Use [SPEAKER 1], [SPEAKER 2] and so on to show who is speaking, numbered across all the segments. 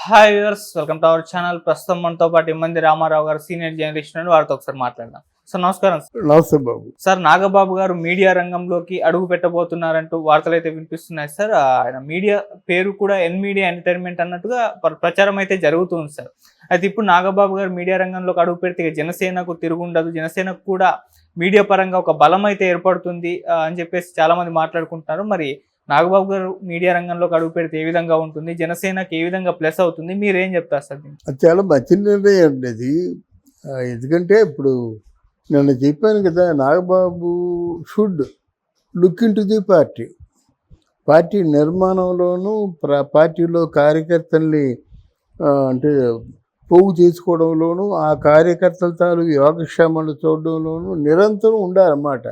[SPEAKER 1] Hi viewers, welcome to our channel. ప్రస్తుతం మనతో పాటు ఇమ్మంది రామారావు గారు, సీనియర్ జర్నలిస్ట్ అండి. వారితో ఒకసారి మాట్లాడదాం. సార్ నమస్కారం.
[SPEAKER 2] నమస్తే బాబు.
[SPEAKER 1] సార్, నాగబాబు గారు మీడియా రంగంలోకి అడుగు పెట్టబోతున్నారంటూ వార్తలు అయితే వినిపిస్తున్నాయి సార్. ఆయన మీడియా పేరు కూడా ఎన్ మీడియా ఎంటర్టైన్మెంట్ అన్నట్టుగా ప్రచారం అయితే జరుగుతుంది సార్. అయితే ఇప్పుడు నాగబాబు గారు మీడియా రంగంలోకి అడుగు పెడితే జనసేనకు తిరుగుండదు, జనసేనకు కూడా మీడియా పరంగా ఒక బలం అయితే ఏర్పడుతుంది అని చెప్పేసి చాలా మంది మాట్లాడుకుంటున్నారు. మరి నాగబాబు గారు మీడియా రంగంలోకి అడుగు పెడితే ఏ విధంగా ఉంటుంది, జనసేనకి ఏ విధంగా ప్లస్ అవుతుంది, మీరేం చెప్తారు సార్?
[SPEAKER 2] అది చాలా మంచి నిర్ణయం అండి అది. ఎందుకంటే ఇప్పుడు నేను చెప్పాను కదా, Nagababu should look into the party నిర్మాణంలోనూ పార్టీలో కార్యకర్తల్ని అంటే పోగు చేసుకోవడంలోనూ ఆ కార్యకర్తల తాలూకు యోగక్షేమాలు చూడడంలోనూ నిరంతరం ఉండాలన్నమాట.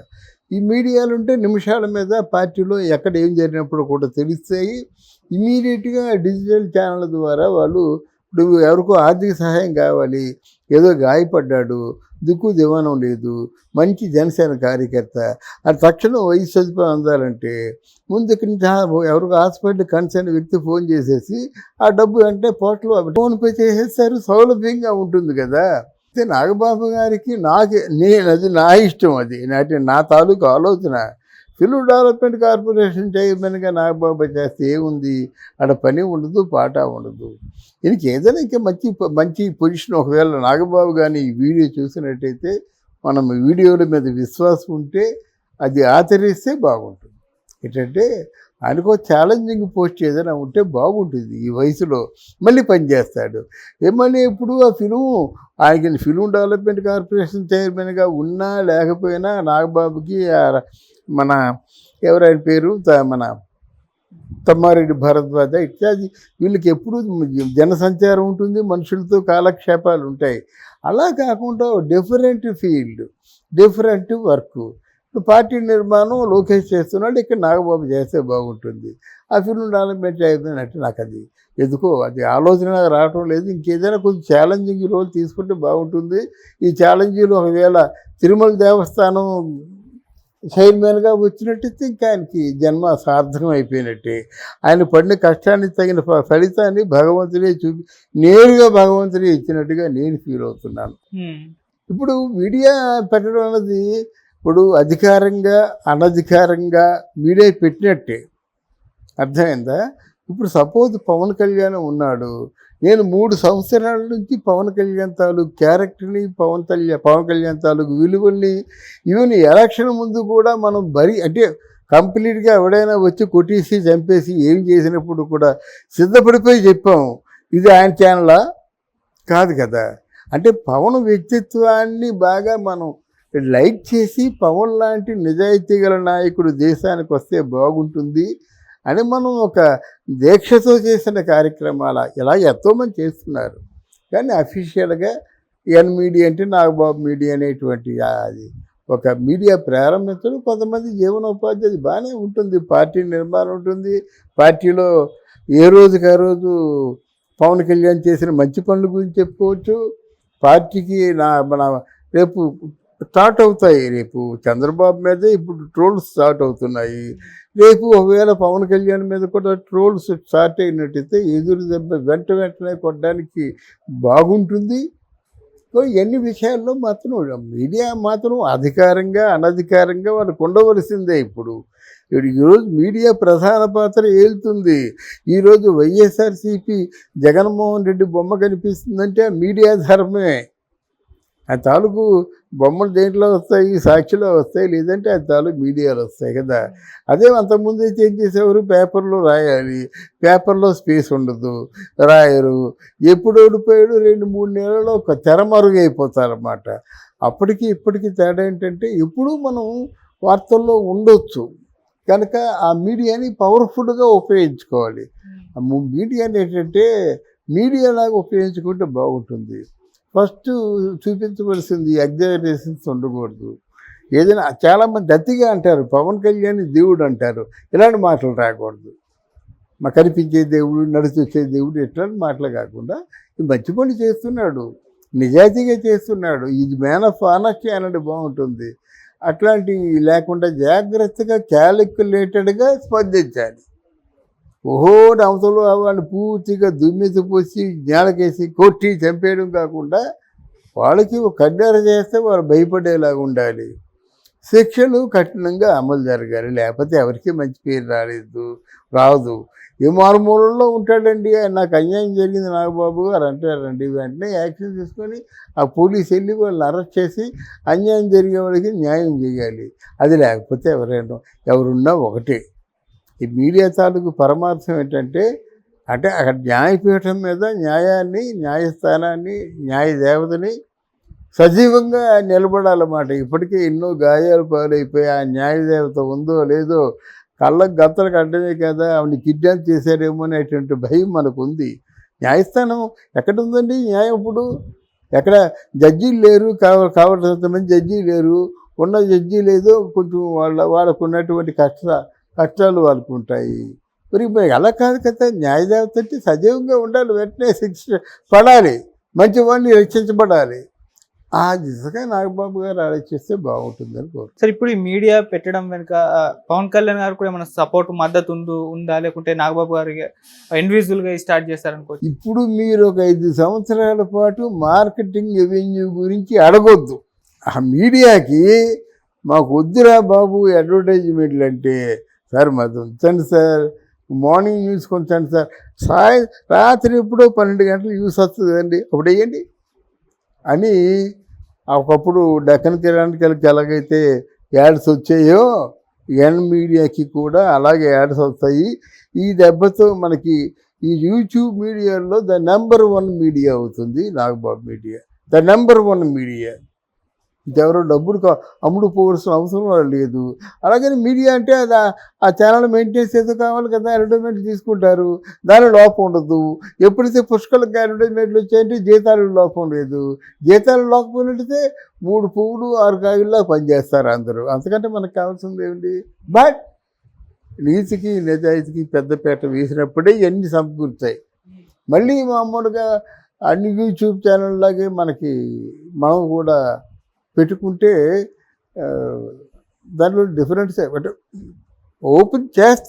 [SPEAKER 2] ఈ మీడియాలు ఉంటే నిమిషాల మీద పార్టీలో ఎక్కడ ఏం జరిగినప్పుడు కూడా తెలుస్తాయి. ఇమీడియట్గా డిజిటల్ ఛానళ్ళ ద్వారా వాళ్ళు ఇప్పుడు ఎవరికో ఆర్థిక సహాయం కావాలి, ఏదో గాయపడ్డాడు, దిక్కు దివానం లేదు, మంచి జనసేన కార్యకర్త, ఆ తక్షణం వైద్య సదుపాయం అందాలంటే ముందు ఇక్కడి నుంచి ఎవరికి హాస్పిటల్ కన్సర్న్ వ్యక్తి ఫోన్ చేసేసి ఆ డబ్బు వెంటనే పోస్టులో ఫోన్పే చేసేస్తారు, సౌలభ్యంగా ఉంటుంది కదా. అయితే నాగబాబు గారికి అది నా ఇష్టం, అది నా తాలూకు ఆలోచన. ఫిల్మ్ డెవలప్మెంట్ కార్పొరేషన్ చైర్మన్గా నాగబాబు చేస్తే ఏముంది, ఆడ పని ఉండదు, పాట ఉండదు. దీనికి ఏదైనా ఇంకా మంచి పొజిషన్, ఒకవేళ నాగబాబు కానీ ఈ వీడియో చూసినట్టయితే, మనం వీడియోల మీద విశ్వాసం ఉంటే అది ఆచరిస్తే బాగుంటుంది. ఏంటంటే ఆయనకో ఛాలెంజింగ్ పోస్ట్ ఏదైనా ఉంటే బాగుంటుంది. ఈ వయసులో మళ్ళీ పనిచేస్తాడు. మళ్ళీ ఇప్పుడు ఆ ఆయనకి ఫిల్మ్ డెవలప్మెంట్ కార్పొరేషన్ చైర్మన్గా ఉన్నా లేకపోయినా నాగబాబుకి మన ఎవరైనా పేరు మన తమ్మారెడ్డి భరద్వాజ ఇత్యాది వీళ్ళకి ఎప్పుడు జనసంచారం ఉంటుంది, మనుషులతో కాలక్షేపాలు ఉంటాయి. అలా కాకుండా డిఫరెంట్ ఫీల్డ్, డిఫరెంట్ వర్క్. ఇప్పుడు పార్టీ నిర్మాణం లోకేష్ చేస్తున్నాడు, ఇక్కడ నాగబాబు చేస్తే బాగుంటుంది. ఆ ఫిల్మ్ డెవలప్మెంట్ అయిపోయినట్టు నాకు అది ఎందుకో అది ఆలోచన రావటం లేదు. ఇంకేదైనా కొంచెం ఛాలెంజింగ్ రోల్ తీసుకుంటే బాగుంటుంది. ఈ ఛాలెంజ్లు ఒకవేళ తిరుమల దేవస్థానం చైర్మన్గా వచ్చినట్టయితే ఇంకా ఆయనకి జన్మ సార్థకం అయిపోయినట్టే. ఆయన పడిన కష్టానికి తగిన ఫలితాన్ని భగవంతుడే నేరుగా భగవంతుడే ఇచ్చినట్టుగా నేను ఫీల్ అవుతున్నాను. ఇప్పుడు మీడియా పెట్టడం అన్నది ఇప్పుడు అధికారంగా అనధికారంగా మీడియా పెట్టినట్టే, అర్థమైందా? ఇప్పుడు సపోజ్ పవన్ కళ్యాణ్ ఉన్నాడు, నేను 3 సంవత్సరాల నుంచి పవన్ కళ్యాణ్ తాలూకు క్యారెక్టర్ని, పవన్ కళ్యాణ్ తాలూకు విలువల్ని, ఈవెన్ ఎలక్షన్ ముందు కూడా మనం అంటే కంప్లీట్గా ఎవడైనా వచ్చి కొట్టేసి చంపేసి ఏం చేసినప్పుడు కూడా సిద్ధపడిపోయి చెప్పాము. ఇది ఆయన ఛానలా కాదు కదా. అంటే పవన్ వ్యక్తిత్వాన్ని బాగా మనం లైక్ చేసి పవన్ లాంటి నిజాయితీ గల నాయకుడు దేశానికి వస్తే బాగుంటుంది అని మనం ఒక దీక్షతో చేసిన కార్యక్రమాలు ఇలా ఎంతోమంది చేస్తున్నారు. కానీ అఫీషియల్గా ఎన్ మీడియా అంటే నాగబాబు మీడియా అనేటువంటి అది ఒక మీడియా ప్రారంభించడం, కొంతమంది జీవనోపాధి అది బాగానే ఉంటుంది, పార్టీ నిర్మాణం ఉంటుంది. పార్టీలో ఏ రోజుకి ఆ రోజు పవన్ కళ్యాణ్ చేసిన మంచి పనుల గురించి చెప్పుకోవచ్చు. పార్టీకి మన రేపు స్టార్ట్ అవుతాయి, రేపు చంద్రబాబు మీదే ఇప్పుడు ట్రోల్స్ స్టార్ట్ అవుతున్నాయి. రేపు ఒకవేళ పవన్ కళ్యాణ్ మీద కూడా ట్రోల్స్ స్టార్ట్ అయినట్టయితే ఎదురు దెబ్బ వెంటనే కొట్టడానికి బాగుంటుంది. సో ఎన్ని విషయాల్లో మాత్రం మీడియా మాత్రం అధికారంగా అనధికారంగా వాళ్ళకు ఉండవలసిందే. ఇప్పుడు ఈరోజు మీడియా ప్రధాన పాత్ర ఏలుతుంది. ఈరోజు వైఎస్ఆర్సీపీ జగన్మోహన్ రెడ్డి బొమ్మ కనిపిస్తుందంటే ఆ మీడియా ధర్మమే. ఆ తాలూకు బొమ్మలు దేంట్లో వస్తాయి, సాక్షిలో వస్తాయి, లేదంటే ఆ తాలూకు మీడియాలో వస్తాయి కదా. అదే అంతకుముందు అయితే ఏం చేసేవారు, పేపర్లో రాయాలి, పేపర్లో స్పేస్ ఉండదు, రాయరు. ఎప్పుడు ఓడిపోయాడు 2-3 నెలల్లో ఒక తెరమరుగైపోతారన్నమాట. అప్పటికి ఇప్పటికీ తేడా ఏంటంటే ఎప్పుడూ మనం వార్తల్లో ఉండొచ్చు కనుక ఆ మీడియాని పవర్ఫుల్గా ఉపయోగించుకోవాలి. మీడియాని ఏంటంటే మీడియాలాగా ఉపయోగించుకుంటే బాగుంటుంది. ఫస్ట్ చూపించవలసింది ఎగ్జాజరేషన్స్ ఉండకూడదు. ఏదైనా చాలామంది అతిగా అంటారు, పవన్ కళ్యాణ్ దేవుడు అంటారు, ఇలాంటి మాటలు రాకూడదు. మాకు కనిపించే దేవుడు, నడిచి వచ్చే దేవుడు, ఇట్లాంటి మాటలు కాకుండా మంచి పని చేస్తున్నాడు, నిజాయితీగా చేస్తున్నాడు, ఇది మ్యాన్ ఆఫ్ ఆనెస్టీ అనేది బాగుంటుంది. అట్లాంటివి లేకుండా జాగ్రత్తగా క్యాలిక్యులేటెడ్గా స్పందించాలి. ఓహో అవతలో వాళ్ళని పూర్తిగా దుమ్మెత్తి పోసి నేలకేసి కొట్టి చంపేయడం కాకుండా వాళ్ళకి ఒక కన్నెర చేస్తే వాళ్ళు భయపడేలాగా ఉండాలి. శిక్షలు కఠినంగా అమలు జరగాలి, లేకపోతే ఎవరికి మంచి పేరు రాదు. ఏ మారుమూలలో ఉంటాడండి, నాకు అన్యాయం జరిగింది నాగబాబు గారు అంటారండి, వెంటనే యాక్షన్ తీసుకొని ఆ పోలీసు వెళ్ళి వాళ్ళని అరెస్ట్ చేసి అన్యాయం జరిగే వాళ్ళకి న్యాయం చేయాలి. అది లేకపోతే ఎవరున్నా ఒకటే. ఈ మీడియా తాలూకు పరమార్థం ఏంటంటే, అంటే అక్కడ న్యాయపీఠం మీద న్యాయాన్ని, న్యాయస్థానాన్ని, న్యాయ దేవతని సజీవంగా నిలబడాలన్నమాట. ఇప్పటికే ఎన్నో గాయాలు పాలైపోయి ఆ న్యాయదేవత ఉందో లేదో కళ్ళకు గత్తలకు అడ్డమే కదా, ఆవిడ కిడ్నాప్ చేశారేమో అనేటువంటి భయం మనకు ఉంది. న్యాయస్థానం ఎక్కడ ఉందండి? న్యాయం ఇప్పుడు ఎక్కడ జడ్జీలు లేరు, కావాల్సినంతమంది జడ్జీలు లేరు. ఉన్న జడ్జీ లేదో కొంచెం వాళ్ళకు ఉన్నటువంటి కష్టాలు వాళ్ళకు ఉంటాయి. మరి అలా కాదు కదా, న్యాయదేవత అంటే సజీవంగా ఉండాలి, వెంటనే శిక్ష పడాలి, మంచి వాళ్ళని రక్షించబడాలి. ఆ దిశగా నాగబాబు గారు ఆలోచిస్తే బాగుంటుందని కోరుతున్నాను.
[SPEAKER 1] సార్, ఇప్పుడు ఈ మీడియా పెట్టడం వెనుక పవన్ కళ్యాణ్ గారు కూడా ఏమైనా సపోర్ట్, మద్దతు ఉందా, లేకుంటే నాగబాబు గారికి ఇండివిజువల్గా స్టార్ట్ చేస్తారనుకోవచ్చు?
[SPEAKER 2] ఇప్పుడు మీరు ఒక 5 సంవత్సరాల పాటు మార్కెటింగ్ రెవెన్యూ గురించి అడగొద్దు. ఆ మీడియాకి మాకు వద్దురా బాబు అడ్వర్టైజ్మెంట్లు అంటే, సార్ మాది ఉంచండి సార్, మార్నింగ్ న్యూస్ కొంచండి సార్, రాత్రి ఎప్పుడో 12 గంటలు న్యూస్ వస్తుంది కదండి, అప్పుడు వేయండి అని. ఒకప్పుడు డక్కన్ కిరాణికలకి ఎలాగైతే యాడ్స్ వచ్చాయో ఎన్ మీడియాకి కూడా అలాగే యాడ్స్ వస్తాయి. ఈ దెబ్బతో మనకి ఈ యూట్యూబ్ మీడియాలో ద నెంబర్ 1 మీడియా అవుతుంది Nagababu media, the number 1 media. ఇంకెవరో డబ్బులు అమ్ముడు పోవాల్సిన అవసరం లేదు. అలాగని మీడియా అంటే అది ఆ ఛానల్ మెయింటెనెన్స్ ఏదో కావాలి కదా, అడ్వర్టైజ్మెంట్ తీసుకుంటారు, దాని లోపం ఉండదు. ఎప్పుడైతే పుష్కలంగా అడ్వర్టైజ్మెంట్లు వచ్చాయంటే జీతాలు లోపం లేదు. జీతాలు లోకపోయినట్టయితే 3 పువ్వులు 6 కాయల్లా పనిచేస్తారు అందరూ. అంతకంటే మనకు కావాల్సింది ఏమిటి? బట్ నీతికి నిజాయితీకి పెద్దపీట వేసినప్పుడే ఇవన్నీ సమకూర్చాయి. మళ్ళీ మామూలుగా అన్ని యూట్యూబ్ ఛానల్ లాగే మనం కూడా పెట్టుకుంటే దాంట్లో డిఫరెన్స్ ఓపెన్ చేస్తే